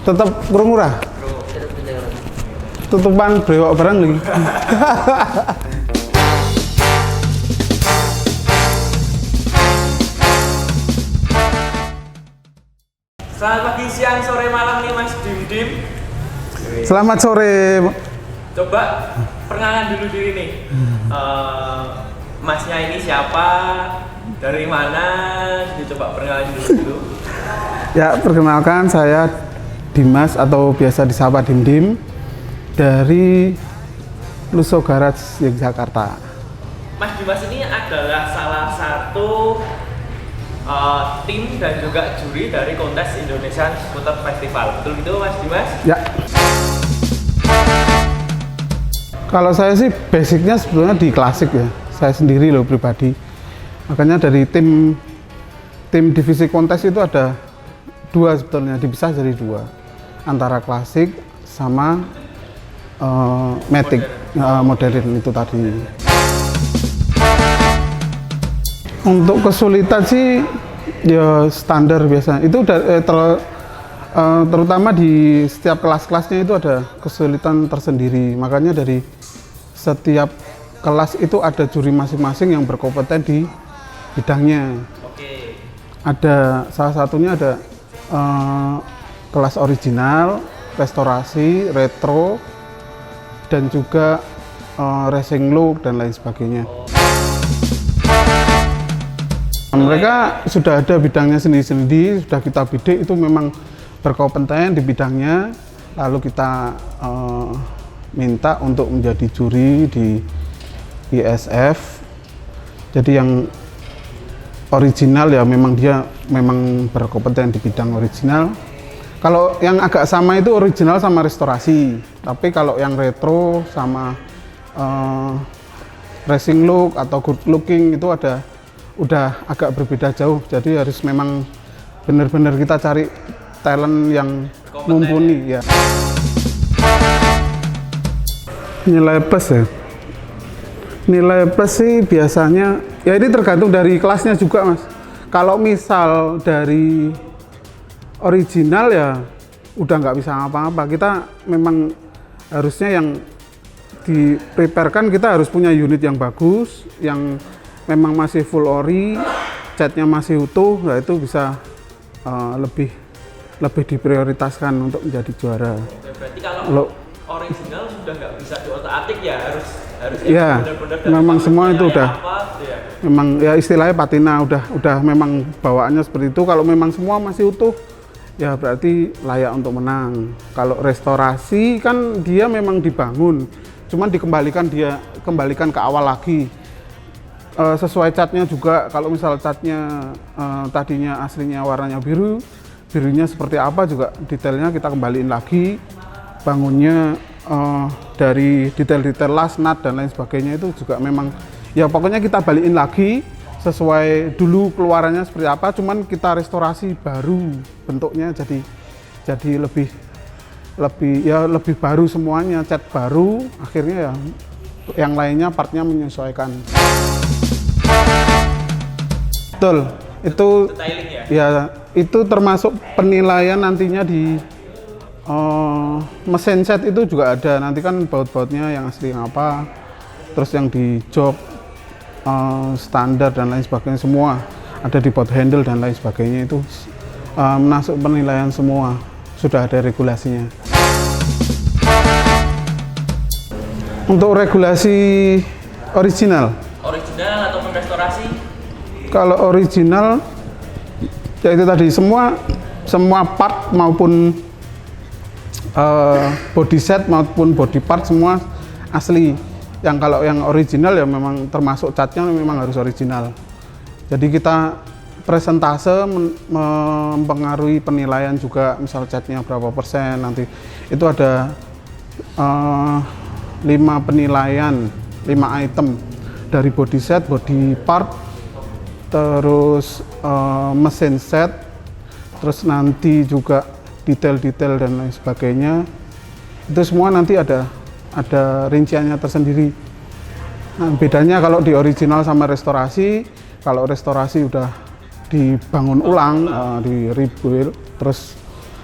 Tetap kurang murah. Tutupan brewok barang lagi. Selamat pagi, siang, sore, malam nih Mas Dim. Selamat sore. Coba perkenalan dulu diri nih. Masnya ini siapa? Dari mana? Coba perkenalan dulu. Ya, perkenalkan saya Dimas atau biasa disapa Dim dari Luso Garage Yogyakarta. Mas Dimas ini adalah salah satu tim dan juga juri dari kontes Indonesian Scooter Festival. Betul gitu Mas Dimas? Ya. Kalau saya sih basicnya sebetulnya di klasik ya. Saya sendiri loh pribadi. Makanya dari tim divisi kontes itu ada dua sebetulnya, dipisah jadi dua. Antara klasik sama matic, modern itu tadi. Untuk kesulitan sih ya standar biasa. Itu terutama di setiap kelas-kelasnya itu ada kesulitan tersendiri. Makanya dari setiap kelas itu ada juri masing-masing yang berkompeten di bidangnya. Oke. Ada salah satunya ada kelas original, restorasi, retro, dan juga racing look dan lain sebagainya. Mereka sudah ada bidangnya sendiri-sendiri, sudah kita bidik itu memang berkompeten di bidangnya, lalu kita minta untuk menjadi juri di ISF. Jadi yang original ya memang dia memang berkompeten di bidang original. Kalau yang agak sama itu original sama restorasi, tapi kalau yang retro sama racing look atau good looking itu udah agak berbeda jauh. Jadi harus memang benar-benar kita cari talent yang mumpuni ya. Nilai plus ya. Nilai plus sih biasanya ya ini tergantung dari kelasnya juga Mas. Kalau misal dari original ya udah nggak bisa apa-apa. Kita memang harusnya yang di-preparekan kita harus punya unit yang bagus, yang memang masih full ori, catnya masih utuh, nah itu bisa lebih diprioritaskan untuk menjadi juara. Berarti kalau original sudah nggak bisa diotak-atik ya harus ya, benar-benar memang semua itu udah ya. Memang ya istilahnya patina udah memang bawaannya seperti itu. Kalau memang semua masih utuh ya berarti layak untuk menang. Kalau restorasi kan dia memang dibangun, cuman kembalikan ke awal lagi. Sesuai catnya juga, kalau misal catnya tadinya aslinya warnanya birunya seperti apa juga detailnya kita kembaliin lagi, bangunnya dari detail-detail las, nut dan lain sebagainya itu juga memang ya pokoknya kita balikin lagi sesuai dulu keluarannya seperti apa, cuman kita restorasi baru bentuknya jadi lebih baru semuanya, cat baru, akhirnya ya yang lainnya partnya menyesuaikan. Betul, itu ya itu termasuk penilaian nantinya di mesin set itu juga ada. Nanti kan baut-bautnya yang asli yang apa, terus yang di jok standar dan lain sebagainya semua ada di baut handle dan lain sebagainya itu masuk penilaian semua, sudah ada regulasinya. Untuk regulasi original ataupun restorasi? Kalau original ya itu tadi semua part maupun body set maupun body part semua asli. Kalau yang original ya memang termasuk catnya memang harus original. Jadi kita presentase mempengaruhi penilaian juga, misal catnya berapa persen nanti itu ada 5 penilaian, 5 item dari body set, body part, terus mesin set, terus nanti juga detail-detail dan lain sebagainya. Itu semua nanti ada rinciannya tersendiri. Nah, bedanya kalau di original sama restorasi, kalau restorasi udah dibangun ulang, di rebuild, terus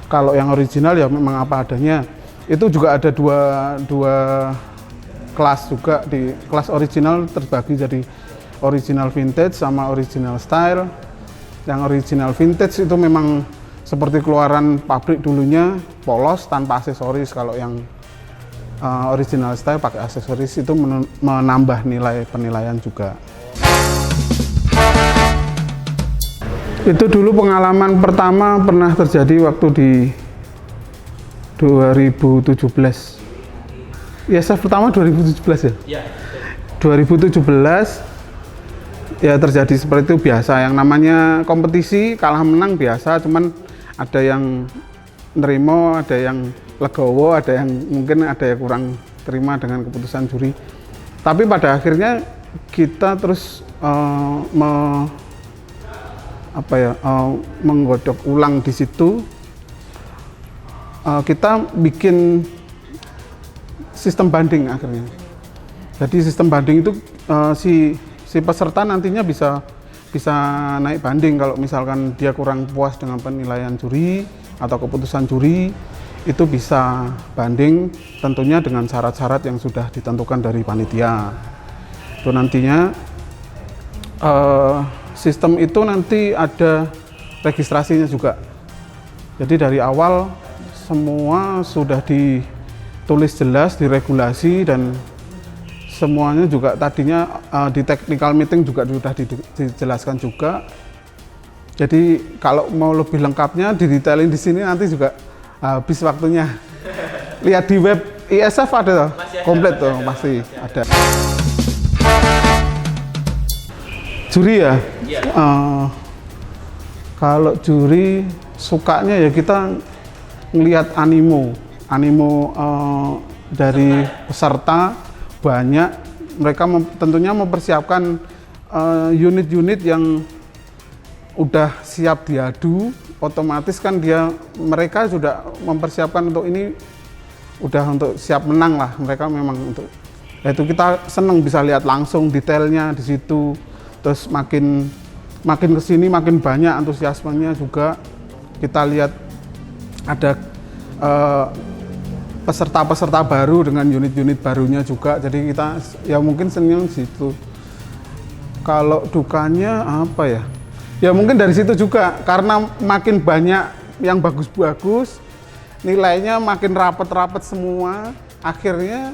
Kalau yang original ya memang apa adanya. Itu juga ada dua kelas juga. Di kelas original terbagi jadi original vintage sama original style. Yang original vintage itu memang seperti keluaran pabrik dulunya, polos tanpa aksesoris. Kalau yang original style pakai aksesoris itu menambah nilai penilaian juga. Itu dulu pengalaman pertama pernah terjadi waktu di 2017. ISF pertama 2017 ya? Iya. 2017 ya terjadi seperti itu, biasa. Yang namanya kompetisi kalah menang biasa, cuman ada yang nerimo, ada yang legowo, ada yang mungkin ada yang kurang terima dengan keputusan juri. Tapi pada akhirnya kita terus menggodok ulang di situ. Kita bikin sistem banding akhirnya. Jadi sistem banding itu si peserta nantinya bisa naik banding kalau misalkan dia kurang puas dengan penilaian juri atau keputusan juri, itu bisa banding tentunya dengan syarat-syarat yang sudah ditentukan dari panitia. Itu nantinya sistem itu nanti ada registrasinya juga. Jadi dari awal semua sudah ditulis jelas, diregulasi, dan semuanya juga tadinya di technical meeting juga sudah dijelaskan juga. Jadi kalau mau lebih lengkapnya didetailin di sini nanti juga habis waktunya. Lihat di web ISF ada toh, komplit tuh pasti ada. Juri ya? Iya. Kalau juri sukanya ya kita ngelihat animo dari peserta banyak. Mereka tentunya mempersiapkan unit-unit yang udah siap diadu, otomatis kan mereka sudah mempersiapkan untuk ini, udah untuk siap menang lah. Mereka memang untuk itu kita seneng bisa lihat langsung detailnya di situ. Terus makin kesini makin banyak antusiasmenya juga. Kita lihat ada peserta-peserta baru dengan unit-unit barunya juga. Jadi kita ya mungkin senang situ. Kalau dukanya apa ya? Ya mungkin dari situ juga, karena makin banyak yang bagus-bagus, nilainya makin rapet-rapet semua. Akhirnya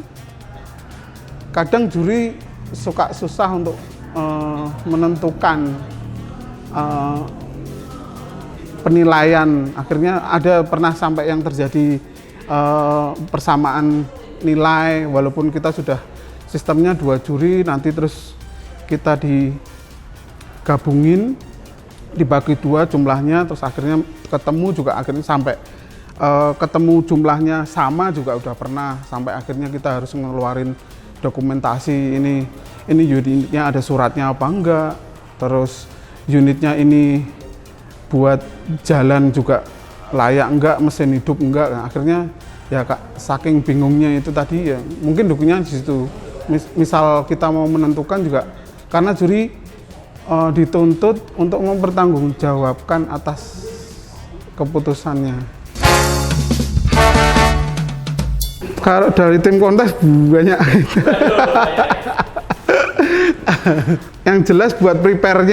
kadang juri suka susah untuk menentukan penilaian. Akhirnya ada pernah sampai yang terjadi persamaan nilai, walaupun kita sudah sistemnya 2 juri, nanti terus kita digabungin, dibagi 2 jumlahnya, terus akhirnya ketemu juga, akhirnya sampai ketemu jumlahnya sama juga udah pernah, sampai akhirnya kita harus ngeluarin dokumentasi ini unitnya ada suratnya apa enggak, terus unitnya ini buat jalan juga layak enggak, mesin hidup enggak. Nah, akhirnya ya saking bingungnya itu tadi ya mungkin dukunya di situ. Misal kita mau menentukan juga, karena juri dituntut untuk mempertanggungjawabkan atas keputusannya. Kalau dari tim kontes banyak. Yang jelas buat prepare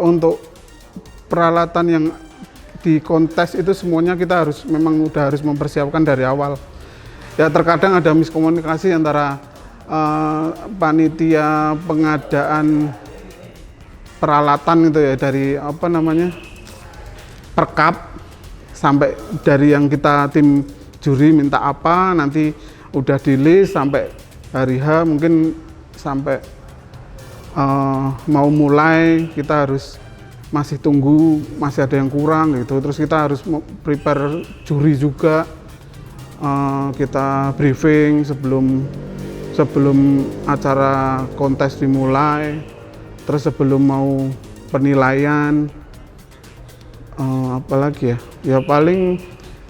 untuk peralatan yang di kontes itu semuanya kita memang udah harus mempersiapkan dari awal. Ya terkadang ada miskomunikasi antara panitia pengadaan peralatan itu ya, dari perkap sampai dari yang kita tim juri minta apa, nanti udah di list sampai hari H mungkin sampai mau mulai kita harus masih tunggu, masih ada yang kurang gitu. Terus kita harus prepare juri juga, kita briefing sebelum acara kontes dimulai, terus sebelum mau penilaian, apalagi ya paling,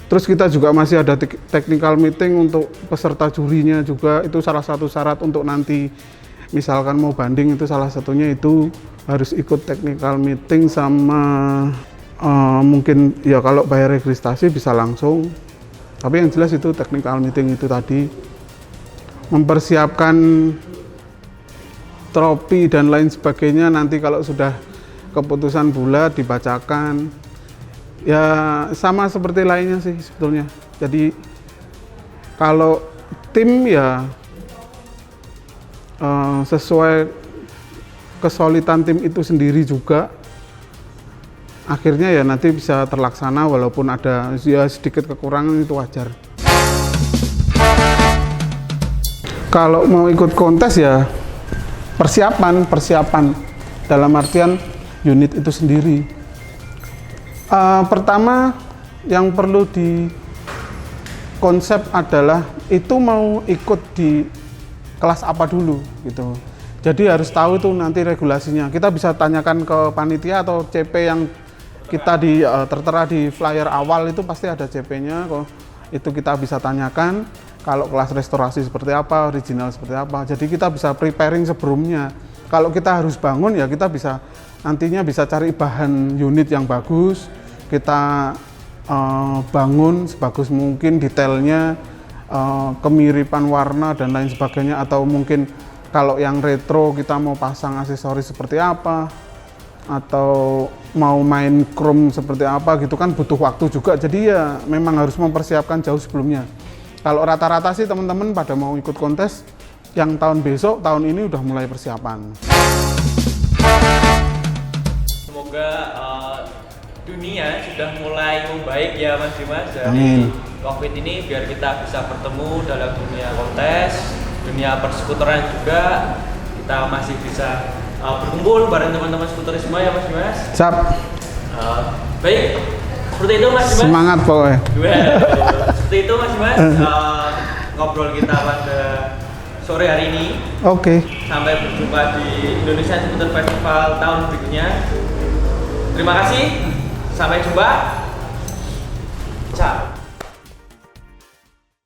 terus kita juga masih ada technical meeting untuk peserta jurinya juga. Itu salah satu syarat untuk nanti misalkan mau banding, itu salah satunya itu harus ikut technical meeting sama mungkin ya kalau bayar registrasi bisa langsung, tapi yang jelas itu technical meeting itu tadi, mempersiapkan trofi dan lain sebagainya, nanti kalau sudah keputusan bulat dibacakan, ya sama seperti lainnya sih sebetulnya. Jadi kalau tim ya sesuai kesolidan tim itu sendiri juga, akhirnya ya nanti bisa terlaksana walaupun ada ya sedikit kekurangan, itu wajar. Kalau mau ikut kontes ya persiapan dalam artian unit itu sendiri. Pertama yang perlu di konsep adalah itu mau ikut di kelas apa dulu gitu. Jadi harus tahu itu nanti regulasinya. Kita bisa tanyakan ke panitia atau CP yang kita tertera di flyer awal, itu pasti ada CP-nya kok. Itu kita bisa tanyakan kalau kelas restorasi seperti apa, original seperti apa. Jadi kita bisa preparing sebelumnya. Kalau kita harus bangun ya kita bisa nantinya bisa cari bahan unit yang bagus. Kita bangun sebagus mungkin detailnya, kemiripan warna dan lain sebagainya, atau mungkin kalau yang retro kita mau pasang aksesoris seperti apa, atau mau main chrome seperti apa gitu kan butuh waktu juga. Jadi ya memang harus mempersiapkan jauh sebelumnya. Kalau rata-rata sih teman-teman pada mau ikut kontes yang tahun besok, tahun ini udah mulai persiapan. Semoga dunia sudah mulai membaik ya Mas Dimas dari Amin. COVID ini, biar kita bisa bertemu dalam dunia kontes, dunia persekuteran juga. Kita masih bisa berkumpul bareng teman-teman skuterisme ya Mas Dimas. Siap. Baik, seperti itu Mas Dimas. Semangat pokoknya. Seperti itu Mas Dimas, ngobrol kita pada sore hari ini. Oke. Sampai berjumpa di Indonesia Skuter Festival tahun berikutnya. Terima kasih, sampai jumpa.